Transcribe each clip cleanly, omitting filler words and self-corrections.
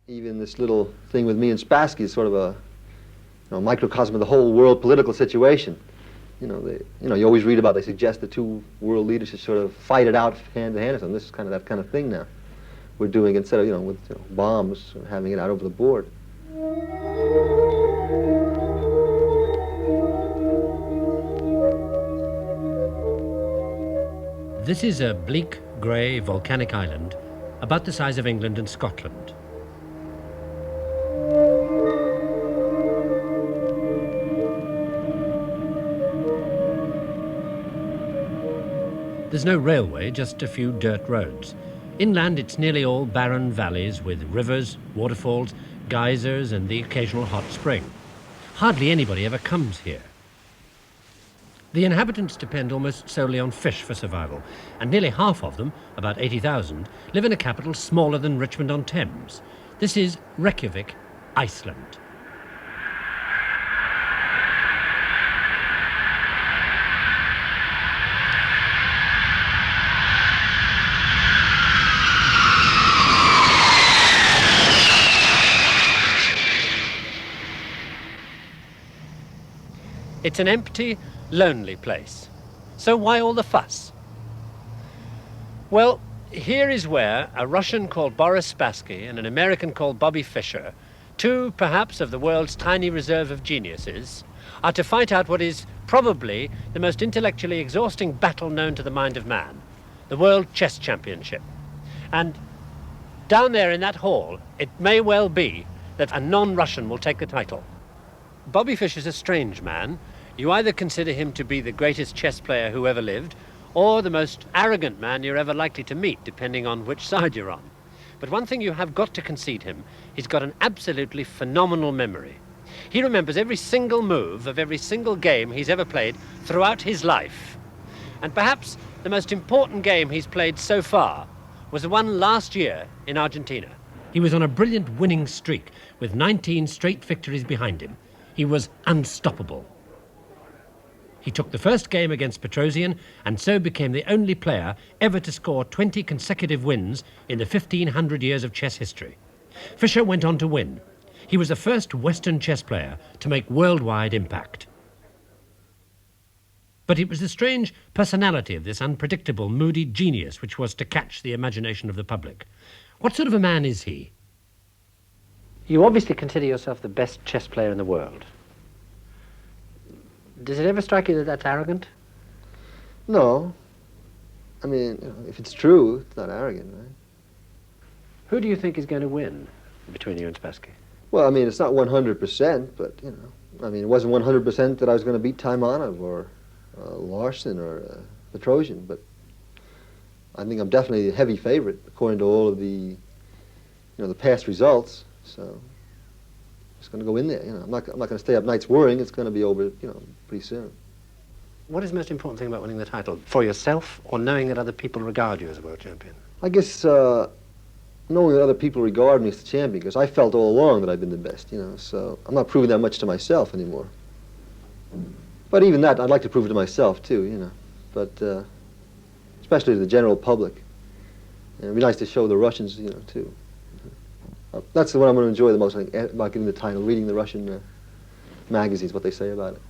Even this little thing with me and Spassky is sort of a microcosm of the whole world political situation. You always read about, they suggest the two world leaders should sort of fight it out hand to hand or something. This is kind of that kind of thing now. We're doing, instead of, with bombs, having it out over the board. This is a bleak, grey, volcanic island about the size of England and Scotland. There's no railway, just a few dirt roads. Inland, it's nearly all barren valleys with rivers, waterfalls, geysers, and the occasional hot spring. Hardly anybody ever comes here. The inhabitants depend almost solely on fish for survival, and nearly half of them, about 80,000, live in a capital smaller than Richmond-on-Thames. This is Reykjavik, Iceland. It's an empty, lonely place. So why all the fuss? Well, here is where a Russian called Boris Spassky and an American called Bobby Fischer, two perhaps of the world's tiny reserve of geniuses, are to fight out what is probably the most intellectually exhausting battle known to the mind of man, the World Chess Championship. And down there in that hall, it may well be that a non-Russian will take the title. Bobby Fischer's a strange man. You either consider him to be the greatest chess player who ever lived, or the most arrogant man you're ever likely to meet, depending on which side you're on. But one thing you have got to concede him, he's got an absolutely phenomenal memory. He remembers every single move of every single game he's ever played throughout his life. And perhaps the most important game he's played so far was the one last year in Argentina. He was on a brilliant winning streak with 19 straight victories behind him. He was unstoppable. He took the first game against Petrosian and so became the only player ever to score 20 consecutive wins in the 1500 years of chess history. Fischer went on to win. He was the first Western chess player to make worldwide impact. But it was the strange personality of this unpredictable, moody genius which was to catch the imagination of the public. What sort of a man is he? You obviously consider yourself the best chess player in the world. Does it ever strike you that that's arrogant? No. I mean, if it's true, it's not arrogant, right? Who do you think is going to win between you and Spassky? Well, I mean, it's not 100%, but, I mean, it wasn't 100% that I was going to beat Taimanov or Larson or Petrosian, but I think I'm definitely a heavy favorite according to all of the, the past results, so it's going to go in there, I'm not going to stay up nights worrying. It's going to be over, pretty soon. What is the most important thing about winning the title? For yourself, or knowing that other people regard you as a world champion? I guess knowing that other people regard me as the champion, because I felt all along that I've been the best, so I'm not proving that much to myself anymore. But even that, I'd like to prove it to myself, too, but especially to the general public. And it'd be nice to show the Russians, too. That's the one I'm going to enjoy the most, I think, about getting the title, reading the Russian magazines, what they say about it.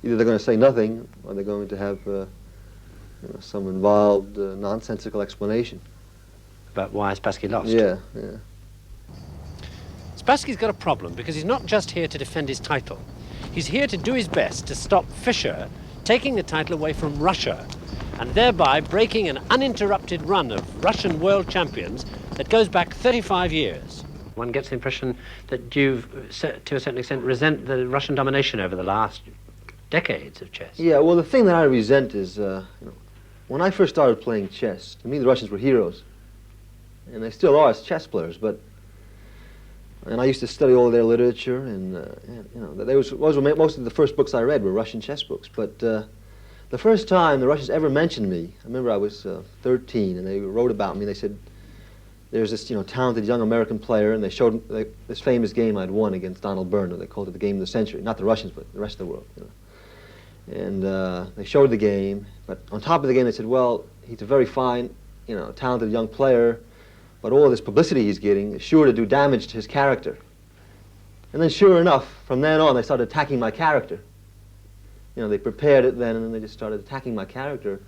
Either they're going to say nothing, or they're going to have some involved, nonsensical explanation. About why Spassky lost? Yeah. Spassky's got a problem, because he's not just here to defend his title. He's here to do his best to stop Fischer taking the title away from Russia, and thereby breaking an uninterrupted run of Russian world champions that goes back 35 years. One gets the impression that you, to a certain extent, resent the Russian domination over the last decades of chess. Yeah, well, the thing that I resent is, when I first started playing chess, to me the Russians were heroes. And they still are as chess players, and I used to study all their literature, and most of the first books I read were Russian chess books. But the first time the Russians ever mentioned me, I remember I was 13, and they wrote about me. They said, there's this, talented young American player, and they showed this famous game I'd won against Donald Byrne. They called it the game of the century. Not the Russians, but the rest of the world. And they showed the game, but on top of the game they said, well, he's a very fine, talented young player, but all this publicity he's getting is sure to do damage to his character. And then sure enough, from then on, they started attacking my character. You know, they prepared it then, and then they just started attacking my character.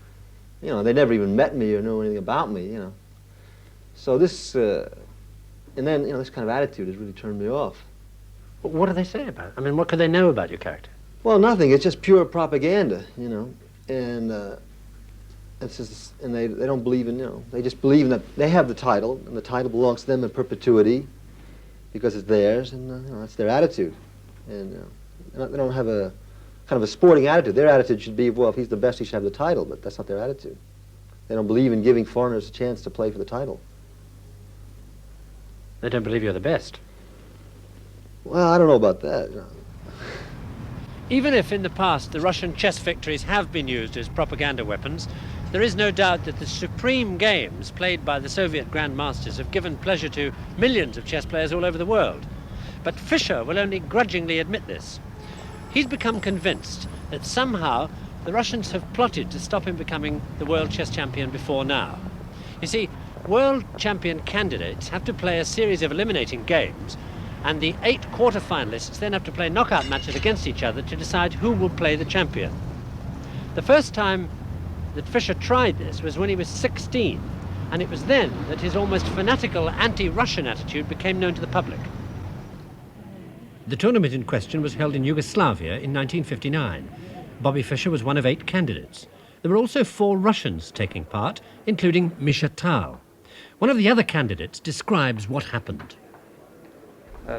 You know, they never even met me or know anything about me, you know. So this, and then, you know, this kind of attitude has really turned me off. But what do they say about it? I mean, what could they know about your character? Well, nothing. It's just pure propaganda, you know. And it's just, and they don't believe in, you know, they just believe in that they have the title, and the title belongs to them in perpetuity because it's theirs, and you know, that's their attitude. And they don't have a kind of a sporting attitude. Their attitude should be, well, if he's the best, he should have the title, but that's not their attitude. They don't believe in giving foreigners a chance to play for the title. They don't believe you're the best. Well, I don't know about that. You know. Even if in the past the Russian chess victories have been used as propaganda weapons, there is no doubt that the supreme games played by the Soviet grandmasters have given pleasure to millions of chess players all over the world. But Fischer will only grudgingly admit this. He's become convinced that somehow the Russians have plotted to stop him becoming the world chess champion before now. You see, world champion candidates have to play a series of eliminating games, and the 8 quarter-finalists then have to play knockout matches against each other to decide who will play the champion. The first time that Fischer tried this was when he was 16, and it was then that his almost fanatical anti-Russian attitude became known to the public. The tournament in question was held in Yugoslavia in 1959. Bobby Fischer was one of 8 candidates. There were also 4 Russians taking part, including Misha Tal. One of the other candidates describes what happened.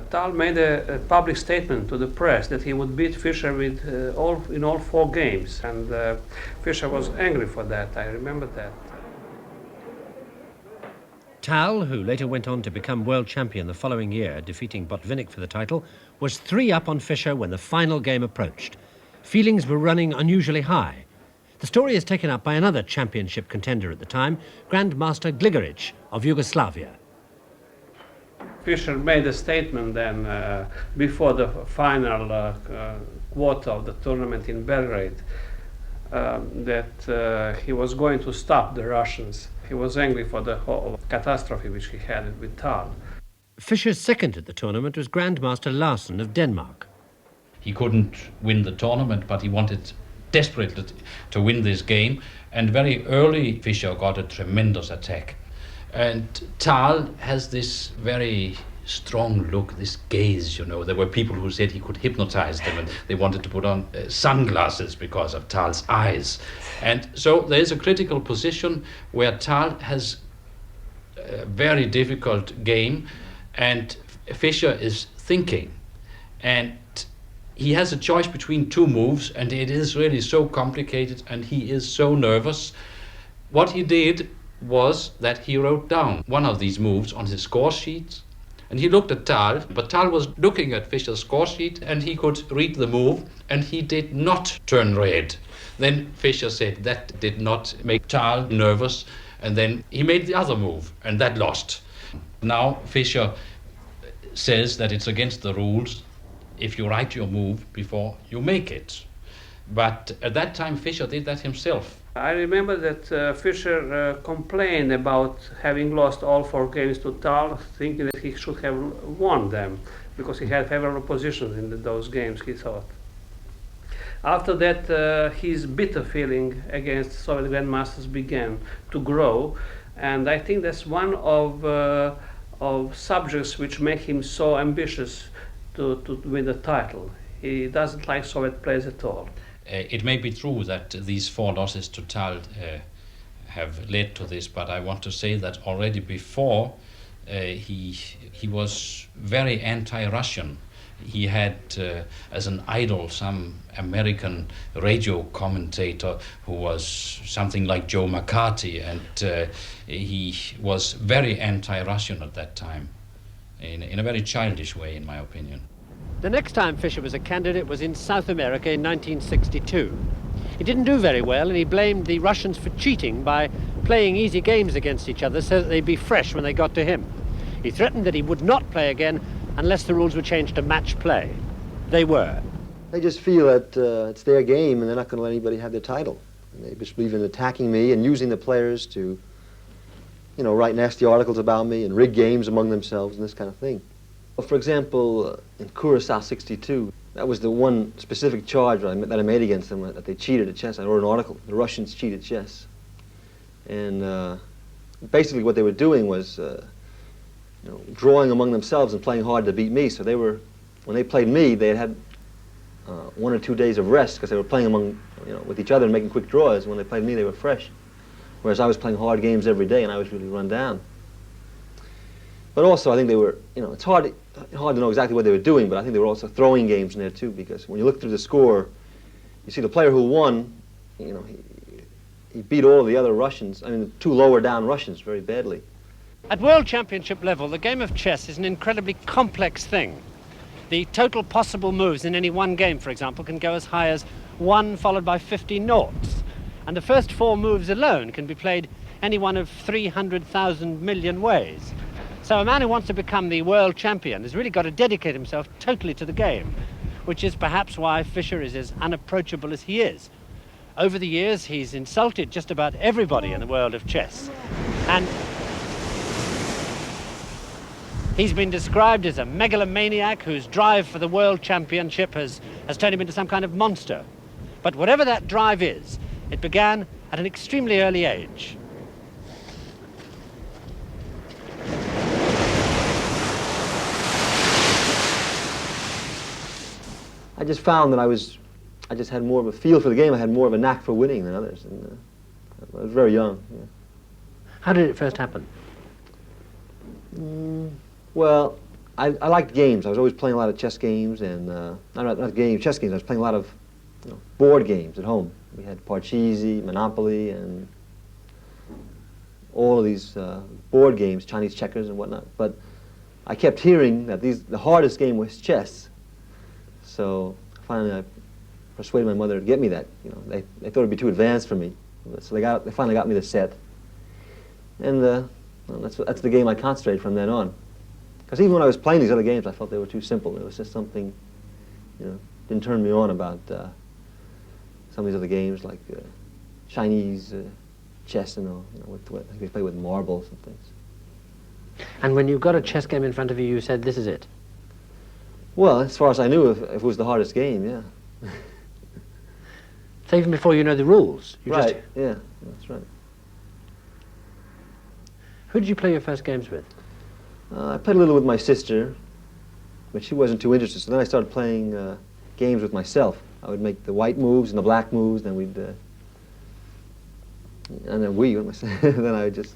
Tal made a public statement to the press that he would beat Fischer with, in all 4 games, and Fischer was angry for that. I remember that. Tal, who later went on to become world champion the following year, defeating Botvinnik for the title, was 3 up on Fischer when the final game approached. Feelings were running unusually high. The story is taken up by another championship contender at the time, Grandmaster Gligoric of Yugoslavia. Fischer made a statement then before the final quarter of the tournament in Belgrade that he was going to stop the Russians. He was angry for the whole catastrophe which he had with Tal. Fischer's second at the tournament was Grandmaster Larsen of Denmark. He couldn't win the tournament, but he wanted desperately to win this game. And very early, Fischer got a tremendous attack. And Tal has this very strong look, this gaze, you know. There were people who said he could hypnotize them, and they wanted to put on sunglasses because of Tal's eyes. And so there is a critical position where Tal has a very difficult game, and Fischer is thinking. And he has a choice between 2 moves, and it is really so complicated, and he is so nervous. What he did was that he wrote down one of these moves on his score sheet, and he looked at Tal, but Tal was looking at Fischer's score sheet, and he could read the move, and he did not turn red. Then Fischer said that did not make Tal nervous, and then he made the other move, and that lost. Now Fischer says that it's against the rules if you write your move before you make it. But at that time Fischer did that himself. I remember that Fischer complained about having lost all 4 games to Tal, thinking that he should have won them, because he had favorable positions in those games, he thought. After that, his bitter feeling against Soviet grandmasters began to grow, and I think that's one of subjects which make him so ambitious to win the title. He doesn't like Soviet players at all. It may be true that these 4 losses to Tal have led to this, but I want to say that already before he was very anti-Russian. He had as an idol some American radio commentator who was something like Joe McCarthy, and he was very anti-Russian at that time, in a very childish way, in my opinion. The next time Fischer was a candidate was in South America in 1962. He didn't do very well, and he blamed the Russians for cheating by playing easy games against each other so that they'd be fresh when they got to him. He threatened that he would not play again unless the rules were changed to match play. They were. They just feel that it's their game and they're not going to let anybody have their title. And they just believe in attacking me and using the players to write nasty articles about me and rig games among themselves and this kind of thing. Well, for example, in Curacao 62, that was the one specific charge that I made against them, that they cheated at chess. I wrote an article, the Russians cheated chess. And basically what they were doing was drawing among themselves and playing hard to beat me. So when they played me, they had 1 or 2 days of rest because they were playing with each other and making quick draws. When they played me, they were fresh. Whereas I was playing hard games every day and I was really run down. But also I think they were, it's hard to know exactly what they were doing, but I think they were also throwing games in there too, because when you look through the score, you see the player who won, he beat all the other Russians, the 2 lower down Russians very badly. At World Championship level, the game of chess is an incredibly complex thing. The total possible moves in any one game, for example, can go as high as 1 followed by 50 noughts. And the first 4 moves alone can be played any one of 300,000 million ways. So a man who wants to become the world champion has really got to dedicate himself totally to the game, which is perhaps why Fischer is as unapproachable as he is. Over the years, he's insulted just about everybody in the world of chess. And he's been described as a megalomaniac whose drive for the world championship has turned him into some kind of monster. But whatever that drive is, it began at an extremely early age. I just found that I just had more of a feel for the game. I had more of a knack for winning than others. And I was very young. Yeah. How did it first happen? Well, I liked games. I was always playing a lot of chess games and, chess games. I was playing a lot of board games at home. We had Parcheesi, Monopoly, and all of these board games, Chinese checkers and whatnot. But I kept hearing that the hardest game was chess. So finally I persuaded my mother to get me that. They thought it'd be too advanced for me. So they finally got me the set. And that's the game I concentrated from then on. Because even when I was playing these other games, I felt they were too simple. It was just something, didn't turn me on about some of these other games like Chinese chess and all. Like they play with marbles and things. And when you got a chess game in front of you, you said, this is it? Well, as far as I knew, if it was the hardest game, yeah. So even before you know the rules? Right, yeah, that's right. Who did you play your first games with? I played a little with my sister, but she wasn't too interested. So then I started playing games with myself. I would make the white moves and the black moves, then we'd, and then then I would just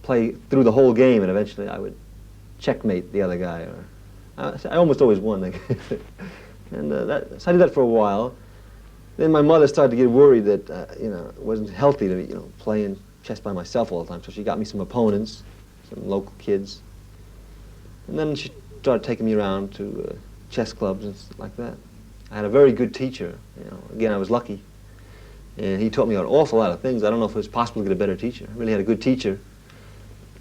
play through the whole game, and eventually I would checkmate the other guy. I almost always won. And so I did that for a while. Then my mother started to get worried that it wasn't healthy to be playing chess by myself all the time. So she got me some opponents, some local kids, and then she started taking me around to chess clubs and stuff like that. I had a very good teacher. Again, I was lucky, and he taught me an awful lot of things. I don't know if it was possible to get a better teacher. I really had a good teacher,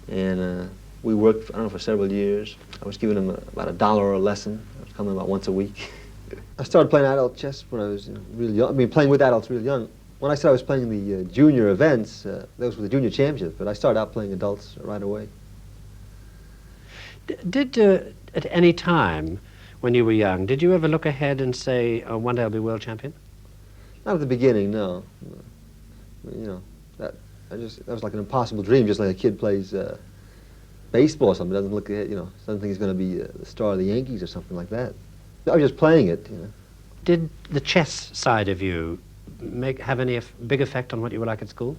and we worked, for several years. I was giving him about $1 a lesson. I was coming about once a week. I started playing adult chess when I was real young. Playing with adults real young. When I said I was playing the junior events, those were the junior championships, but I started out playing adults right away. Did at any time when you were young, did you ever look ahead and say, oh, one day I'll be world champion? Not at the beginning, no. That was like an impossible dream, just like a kid plays baseball or something, doesn't look ahead, doesn't think he's going to be the star of the Yankees or something like that. I was just playing it, Did the chess side of you have any big effect on what you were like at school?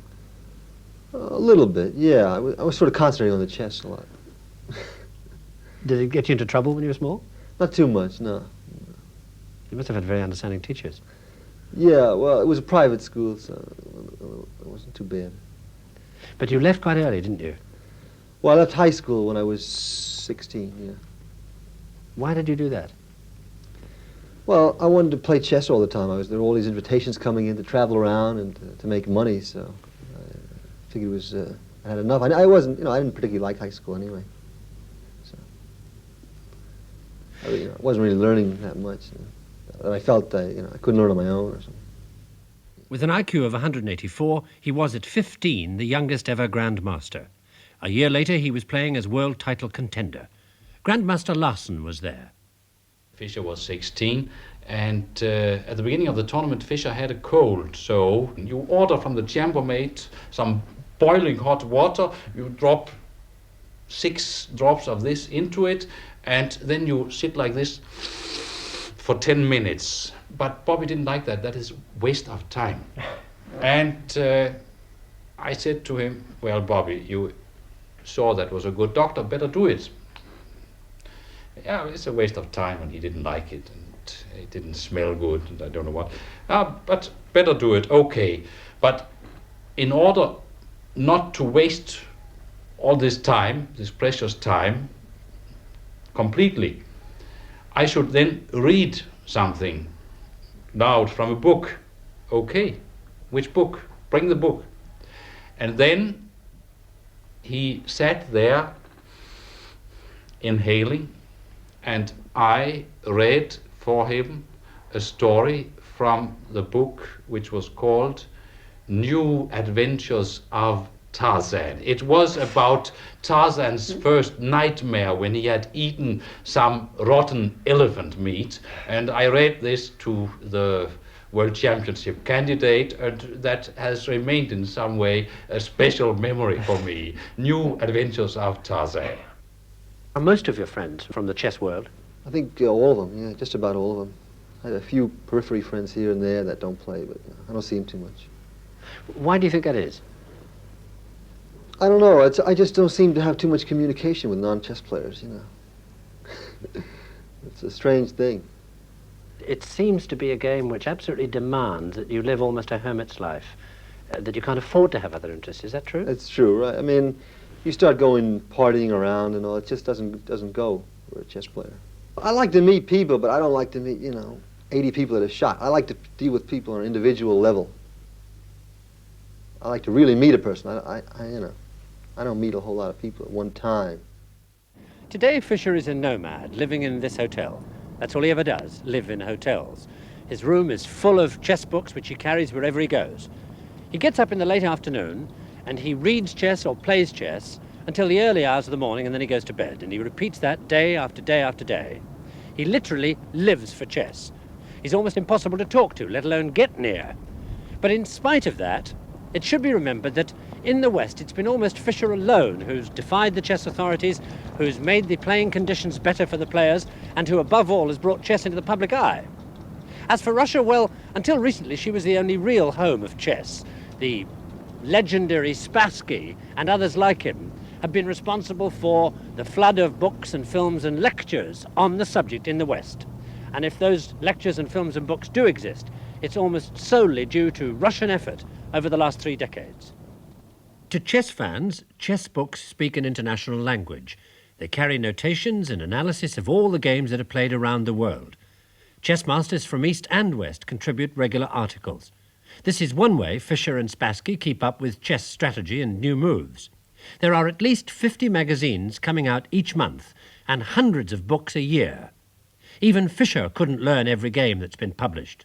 A little bit, yeah. I was sort of concentrating on the chess a lot. Did it get you into trouble when you were small? Not too much, no. You must have had very understanding teachers. Yeah, well, it was a private school, so it wasn't too bad. But you left quite early, didn't you? Well, I left high school when I was 16, yeah. Why did you do that? Well, I wanted to play chess all the time. There were all these invitations coming in to travel around and to make money, so I figured it was, I had enough. I wasn't, I didn't particularly like high school anyway. So I wasn't really learning that much. I felt I couldn't learn on my own or something. With an IQ of 184, he was at 15 the youngest ever Grandmaster. A year later, he was playing as world title contender. Grandmaster Larsen was there. Fischer was 16, and at the beginning of the tournament, Fischer had a cold. So you order from the chambermaid some boiling hot water, you drop 6 drops of this into it, and then you sit like this for 10 minutes. But Bobby didn't like that. That is waste of time. And I said to him, well, Bobby, you saw that was a good doctor, better do it. Yeah, it's a waste of time, and he didn't like it, and it didn't smell good, and I don't know what. But better do it, okay. But in order not to waste all this time, this precious time, completely, I should then read something loud from a book. Okay, which book? Bring the book. And then he sat there inhaling, and I read for him a story from the book which was called New Adventures of Tarzan. It was about Tarzan's first nightmare when he had eaten some rotten elephant meat, and I read this to the World Championship candidate, and that has remained in some way a special memory for me. New Adventures of Tarzan. Are most of your friends from the chess world? I think all of them, yeah, just about all of them. I have a few periphery friends here and there that don't play, but I don't see them too much. Why do you think that is? I don't know. I just don't seem to have too much communication with non-chess players, you know. It's a strange thing. It seems to be a game which absolutely demands that you live almost a hermit's life, that you can't afford to have other interests. Is that true? That's true, right? I mean, you start going partying around and all, it just doesn't go for a chess player. I like to meet people, but I don't like to meet, 80 people at a shot. I like to deal with people on an individual level. I like to really meet a person. I don't meet a whole lot of people at one time. Today, Fischer is a nomad, living in this hotel. That's all he ever does, live in hotels. His room is full of chess books, which he carries wherever he goes. He gets up in the late afternoon, and he reads chess or plays chess until the early hours of the morning, and then he goes to bed. And he repeats that day after day after day. He literally lives for chess. He's almost impossible to talk to, let alone get near. But in spite of that, it should be remembered that in the West, it's been almost Fischer alone who's defied the chess authorities, who's made the playing conditions better for the players, and who, above all, has brought chess into the public eye. As for Russia, well, until recently, she was the only real home of chess. The legendary Spassky and others like him have been responsible for the flood of books and films and lectures on the subject in the West. And if those lectures and films and books do exist, it's almost solely due to Russian effort over the last 3 decades. To chess fans, chess books speak an international language. They carry notations and analysis of all the games that are played around the world. Chess masters from East and West contribute regular articles. This is one way Fischer and Spassky keep up with chess strategy and new moves. There are at least 50 magazines coming out each month and hundreds of books a year. Even Fischer couldn't learn every game that's been published.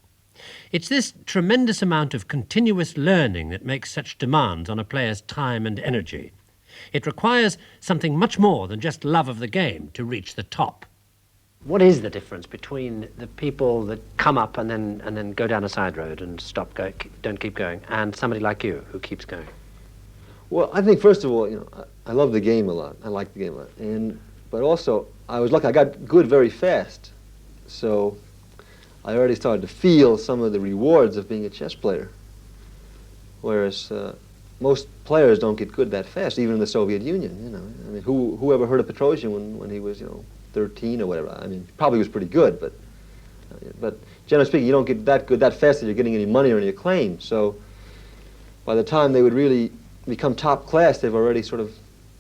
It's this tremendous amount of continuous learning that makes such demands on a player's time and energy. It requires something much more than just love of the game to reach the top. What is the difference between the people that come up and then go down a side road and stop, don't keep going, and somebody like you who keeps going? Well, I think first of all, I love the game a lot. I like the game a lot, but also I was lucky. I got good very fast, so I already started to feel some of the rewards of being a chess player. Whereas most players don't get good that fast, even in the Soviet Union. I mean, who ever heard of Petrosian when he was 13 or whatever? I mean, probably was pretty good, but generally speaking, you don't get that good that fast that you're getting any money or any acclaim. So by the time they would really become top class, they've already sort of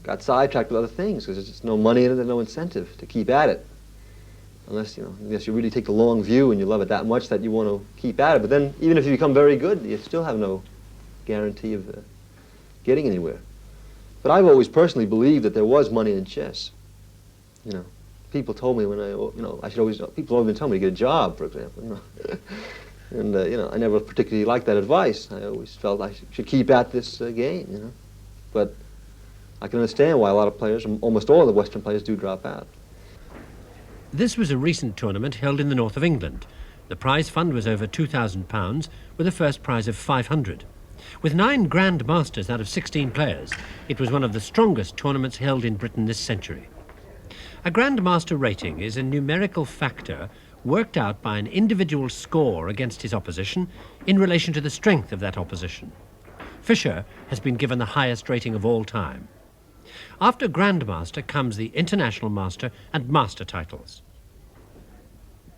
got sidetracked with other things because there's just no money in it and no incentive to keep at it. Unless you really take the long view and you love it that much that you want to keep at it. But then, even if you become very good, you still have no guarantee of getting anywhere. But I've always personally believed that there was money in chess. People told me when I should always. People always been telling me to get a job, for example. And, I never particularly liked that advice. I always felt I should keep at this game, But I can understand why a lot of players, almost all of the Western players, do drop out. This was a recent tournament held in the north of England. The prize fund was over £2,000, with a first prize of 500. With 9 Grand Masters out of 16 players, it was one of the strongest tournaments held in Britain this century. A Grand Master rating is a numerical factor worked out by an individual score against his opposition in relation to the strength of that opposition. Fischer has been given the highest rating of all time. After Grandmaster comes the International Master and Master titles.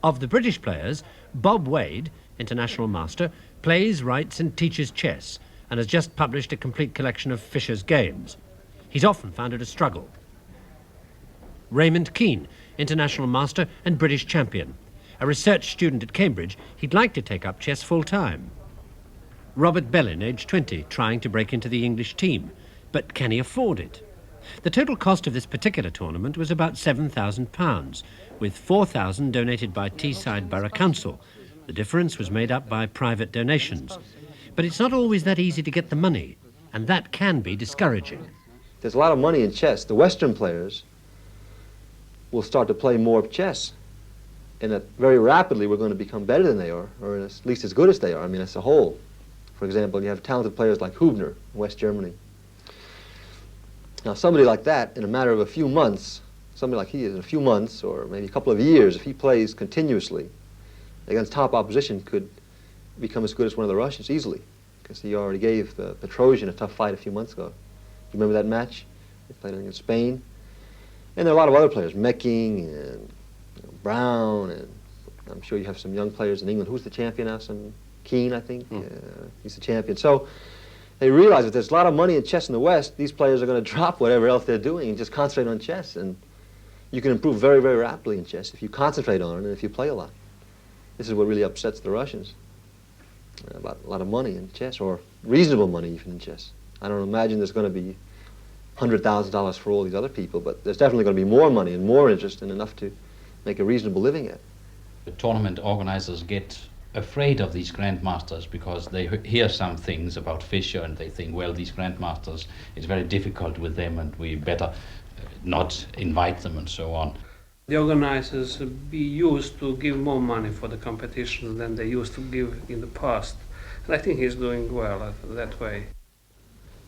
Of the British players, Bob Wade, International Master, plays, writes and teaches chess and has just published a complete collection of Fischer's games. He's often found it a struggle. Raymond Keane, International Master and British Champion. A research student at Cambridge, he'd like to take up chess full-time. Robert Bellin, aged 20, trying to break into the English team. But can he afford it? The total cost of this particular tournament was about £7,000, with £4,000 donated by Teesside Borough Council. The difference was made up by private donations. But it's not always that easy to get the money, and that can be discouraging. There's a lot of money in chess. The Western players will start to play more chess, and that very rapidly we're going to become better than they are, or at least as good as they are, as a whole. For example, you have talented players like Hubner in West Germany. Now, somebody like that, in a matter of a few months, somebody like he is, in a few months, or maybe a couple of years, if he plays continuously against top opposition, could become as good as one of the Russians easily, because he already gave Petrosian a tough fight a few months ago. You remember that match? They played against Spain. And there are a lot of other players, Mecking and Brown, and I'm sure you have some young players in England. Who's the champion now? Some Keane, I think. He's the champion. So they realize that there's a lot of money in chess in the West. These players are going to drop whatever else they're doing and just concentrate on chess. And you can improve very, very rapidly in chess if you concentrate on it and if you play a lot. This is what really upsets the Russians. About a lot of money in chess, or reasonable money even in chess. I don't imagine there's going to be $100,000 for all these other people, but there's definitely going to be more money and more interest and enough to make a reasonable living at. The tournament organizers get afraid of these grandmasters because they hear some things about Fischer and they think, well, these grandmasters, it's very difficult with them and we better not invite them and so on. The organizers be used to give more money for the competition than they used to give in the past. And I think he's doing well that way.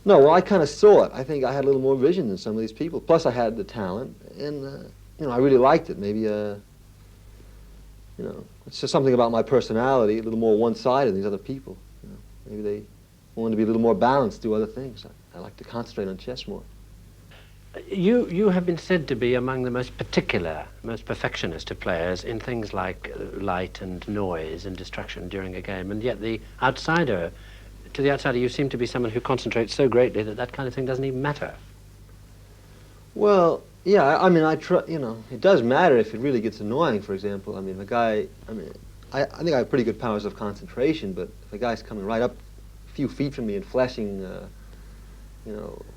No, well, I kind of saw it. I think I had a little more vision than some of these people. Plus, I had the talent, and I really liked it. Maybe, it's just something about my personality, a little more one-sided than these other people. Maybe they wanted to be a little more balanced, do other things. I like to concentrate on chess more. You have been said to be among the most particular, most perfectionist of players in things like light and noise and distraction during a game, and yet to the outsider, you seem to be someone who concentrates so greatly that that kind of thing doesn't even matter. Well, yeah, it does matter if it really gets annoying, for example. I think I have pretty good powers of concentration, but if a guy's coming right up a few feet from me and flashing,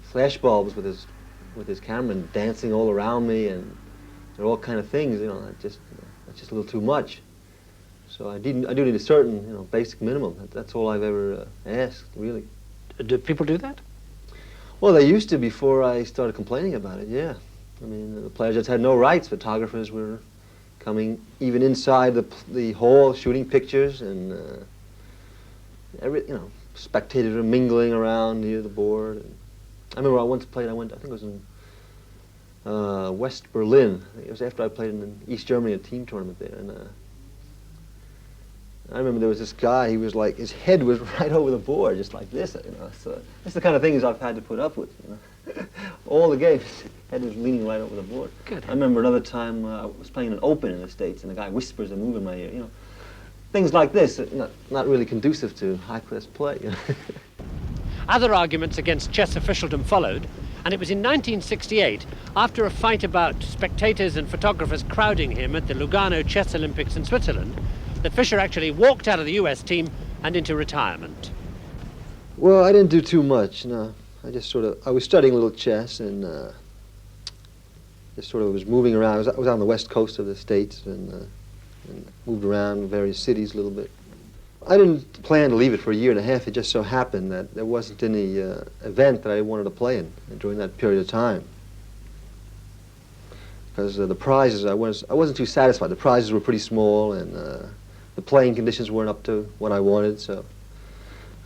flash bulbs with his camera and dancing all around me, and there are all kind of things, that's just a little too much. So I do need a certain, basic minimum. That's all I've ever asked, really. Do people do that? Well, they used to before I started complaining about it, yeah. The players just had no rights. Photographers were coming even inside the hall, shooting pictures, and spectators were mingling around near the board. And I remember I once played, I think it was in West Berlin. It was after I played in East Germany, a team tournament there, and I remember there was this guy, he was like, his head was right over the board, just like this, So that's the kind of things I've had to put up with, All the games, head was leaning right over the board. Good. I remember another time I was playing an open in the States, and the guy whispers a move in my ear, Things like this, not really conducive to high-class play. Other arguments against chess officialdom followed, and it was in 1968, after a fight about spectators and photographers crowding him at the Lugano Chess Olympics in Switzerland, that Fischer actually walked out of the US team and into retirement. Well, I didn't do too much, no. I was studying a little chess and just sort of was moving around. I was on the west coast of the States and moved around various cities a little bit. I didn't plan to leave it for a year and a half. It just so happened that there wasn't any event that I wanted to play in during that period of time. Because the prizes, I wasn't too satisfied. The prizes were pretty small, and the playing conditions weren't up to what I wanted, so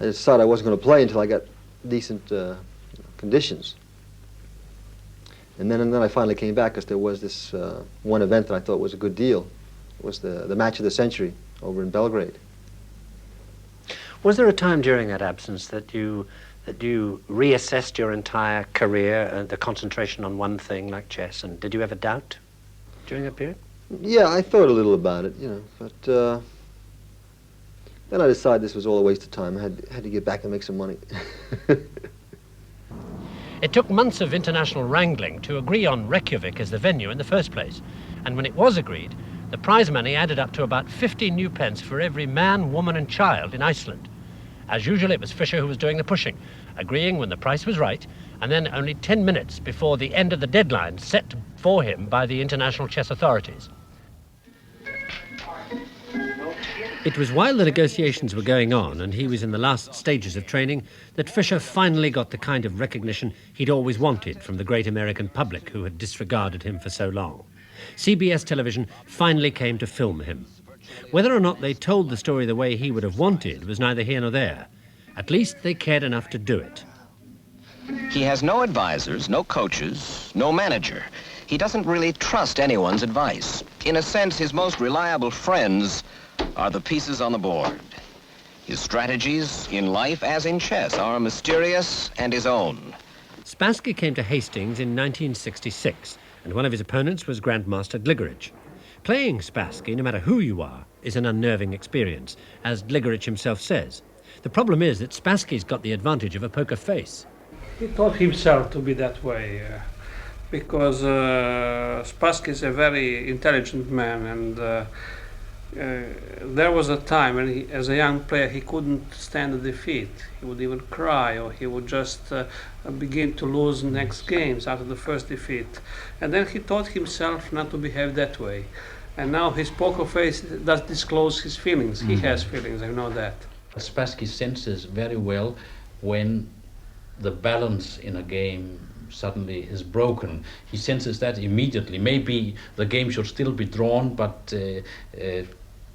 I decided I wasn't going to play until I got decent conditions. And then I finally came back because there was this one event that I thought was a good deal. It was the match of the century over in Belgrade. Was there a time during that absence that you reassessed your entire career and the concentration on one thing like chess, and did you ever doubt during that period? Yeah, I thought a little about it, you know, but then I decided this was all a waste of time. I had to get back and make some money. It took months of international wrangling to agree on Reykjavik as the venue in the first place, and when it was agreed, the prize money added up to about 50 new pence for every man, woman and child in Iceland. As usual, it was Fischer who was doing the pushing, agreeing when the price was right, and then only 10 minutes before the end of the deadline set for him by the international chess authorities. It was while the negotiations were going on and he was in the last stages of training that Fischer finally got the kind of recognition he'd always wanted from the great American public who had disregarded him for so long. CBS television finally came to film him. Whether or not they told the story the way he would have wanted was neither here nor there. At least they cared enough to do it. He has no advisors, no coaches, no manager. He doesn't really trust anyone's advice. In a sense, his most reliable friends are the pieces on the board. His strategies in life, as in chess, are mysterious and his own. Spassky came to Hastings in 1966, and one of his opponents was Grandmaster Gligorich. Playing Spassky, no matter who you are, is an unnerving experience, as Gligorich himself says. The problem is that Spassky's got the advantage of a poker face. He taught himself to be that way, because Spassky is a very intelligent man, and there was a time when he, as a young player, he couldn't stand a defeat. He would even cry, or he would just begin to lose next games after the first defeat. And then he taught himself not to behave that way. And now his poker face does disclose his feelings. He has feelings, I know that. Spassky senses very well when the balance in a game suddenly is broken. He senses that immediately. Maybe the game should still be drawn, but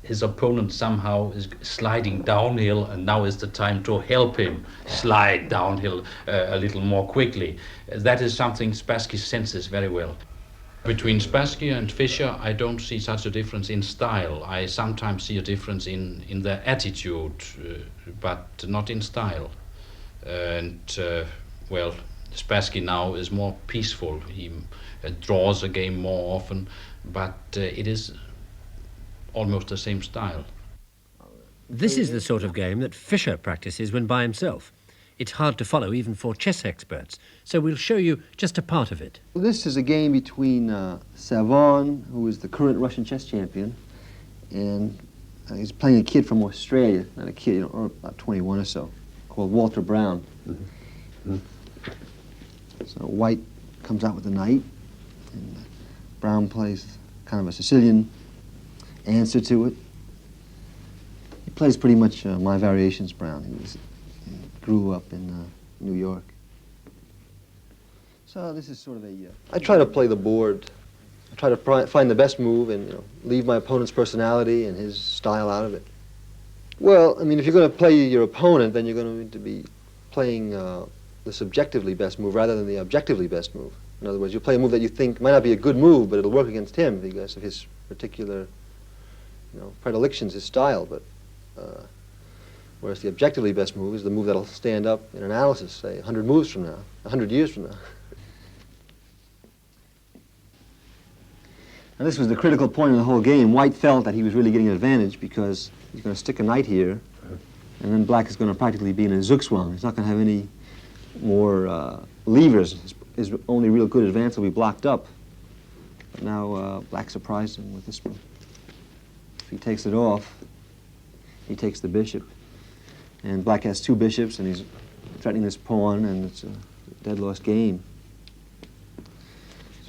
his opponent somehow is sliding downhill, and now is the time to help him slide downhill a little more quickly. That is something Spassky senses very well. Between Spassky and Fischer, I don't see such a difference in style. I sometimes see a difference in their attitude, but not in style. Well, Spassky now is more peaceful. He draws a game more often, but it is almost the same style. This is the sort of game that Fischer practices when by himself. It's hard to follow even for chess experts, so we'll show you just a part of it. Well, this is a game between Savon, who is the current Russian chess champion, and he's playing a kid from Australia, not a kid, or about 21 or so, called Walter Brown. So White comes out with the knight, and Brown plays kind of a Sicilian answer to it. He plays pretty much my variations, Brown. He grew up in New York. So this is sort of a... I try to play the board. I try to find the best move and leave my opponent's personality and his style out of it. Well, I mean, if you're going to play your opponent, then you're going to need to be playing the subjectively best move rather than the objectively best move. In other words, you play a move that you think might not be a good move, but it'll work against him because of his particular, predilections, his style. But whereas the objectively best move is the move that'll stand up in analysis, say 100 moves from now, 100 years from now. And this was the critical point in the whole game. White felt that he was really getting an advantage because he's going to stick a knight here, and then Black is going to practically be in a zugzwang. He's not going to have any more levers. His only real good advance will be blocked up. But now Black surprised him with this move. If he takes it off, he takes the bishop. And Black has two bishops, and he's threatening this pawn, and it's a dead-loss game.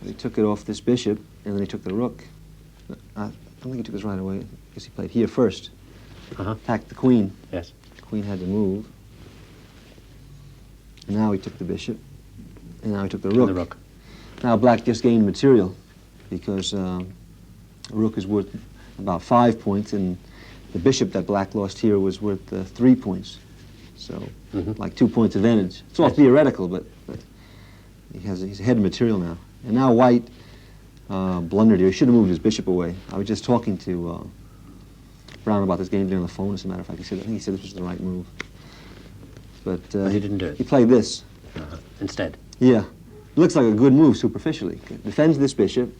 So he took it off this bishop, and then he took the rook. I don't think he took this right away. I guess he played here first. attacked the queen. Yes. The queen had to move. And now he took the bishop. And now he took the rook. The rook. Now black just gained material because a rook is worth about 5 points, and the bishop that black lost here was worth 3 points. So, like 2 points advantage. It's all theoretical, but he's ahead of material now. And now white blundered here. He should have moved his bishop away. I was just talking to Brown about this game there on the phone, as a matter of fact. I think he said this was the right move. But he didn't do it. He played this. Instead. Yeah. It looks like a good move superficially. Defends this bishop,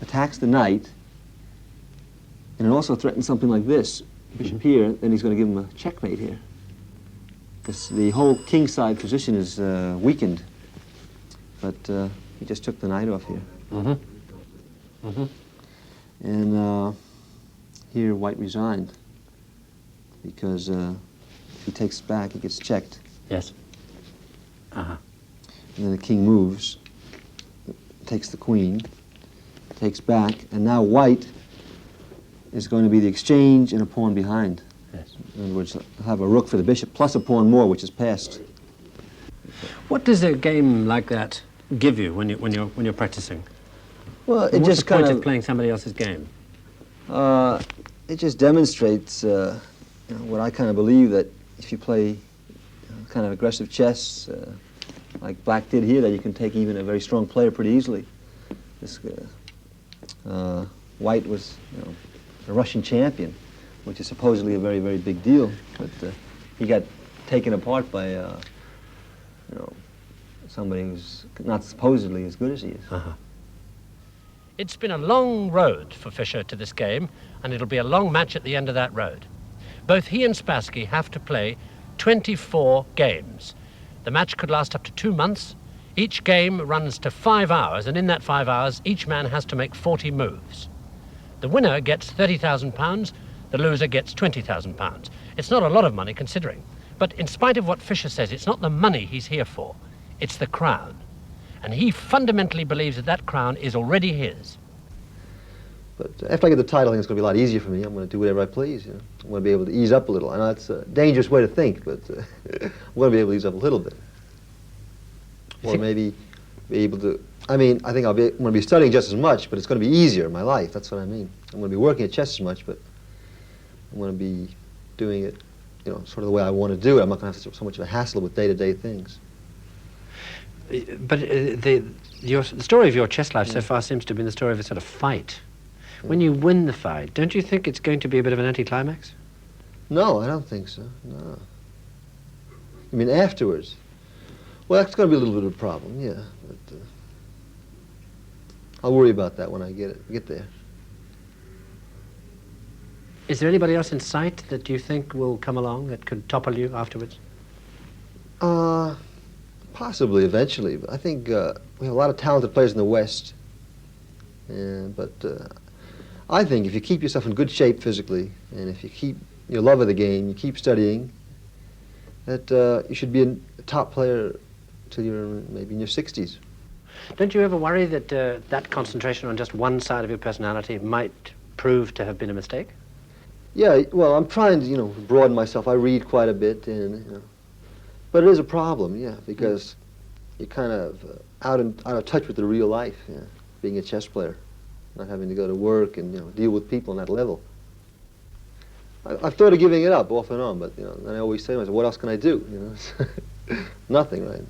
attacks the knight, and it also threatens something like this. Bishop here, then he's going to give him a checkmate here. The whole kingside position is weakened. But he just took the knight off here. And here white resigned because if he takes back, he gets checked. Yes. And then the king moves, takes the queen, takes back, and now white is going to be the exchange and a pawn behind. Yes. In other words, have a rook for the bishop plus a pawn more, which is passed. What does a game like that give you when you're practicing? Well, it What's just the point kind of playing somebody else's game? it just demonstrates what I kind of believe, that if you play kind of aggressive chess, like black did here, that you can take even a very strong player pretty easily. This white was, a Russian champion, which is supposedly a very, very big deal, but he got taken apart by somebody who's not supposedly as good as he is. It's been a long road for Fischer to this game, and it'll be a long match at the end of that road. Both he and Spassky have to play 24 games. The match could last up to 2 months. Each game runs to 5 hours, and in that 5 hours, each man has to make 40 moves. The winner gets £30,000, the loser gets £20,000. It's not a lot of money considering, but in spite of what Fischer says, it's not the money he's here for, it's the crown. And he fundamentally believes that that crown is already his. But after I get the title, I think it's going to be a lot easier for me. I'm going to do whatever I please. I'm going to be able to ease up a little. I know it's a dangerous way to think, but I'm going to be able to ease up a little bit. Or maybe be able to, I think I'm going to be studying just as much, but it's going to be easier in my life. That's what I mean. I'm going to be working at chess as much, but I'm going to be doing it, sort of the way I want to do it. I'm not going to have so much of a hassle with day-to-day things. But the story of your chess life so far seems to have been the story of a sort of fight. When you win the fight, don't you think it's going to be a bit of an anticlimax? No, I don't think so, no. You mean afterwards? Well, that's going to be a little bit of a problem, yeah. But I'll worry about that when I get there. Is there anybody else in sight that you think will come along that could topple you afterwards? Possibly, eventually. But I think we have a lot of talented players in the West. But I think if you keep yourself in good shape physically, and if you keep your love of the game, you keep studying, that you should be a top player till you're maybe in your 60s. Don't you ever worry that that concentration on just one side of your personality might prove to have been a mistake? Yeah, well, I'm trying to, broaden myself. I read quite a bit, and but it is a problem, yeah, because you're kind of out of touch with the real life, being a chess player, not having to go to work and deal with people on that level. I've thought of giving it up off and on, but then I always say to myself, what else can I do? Nothing, right?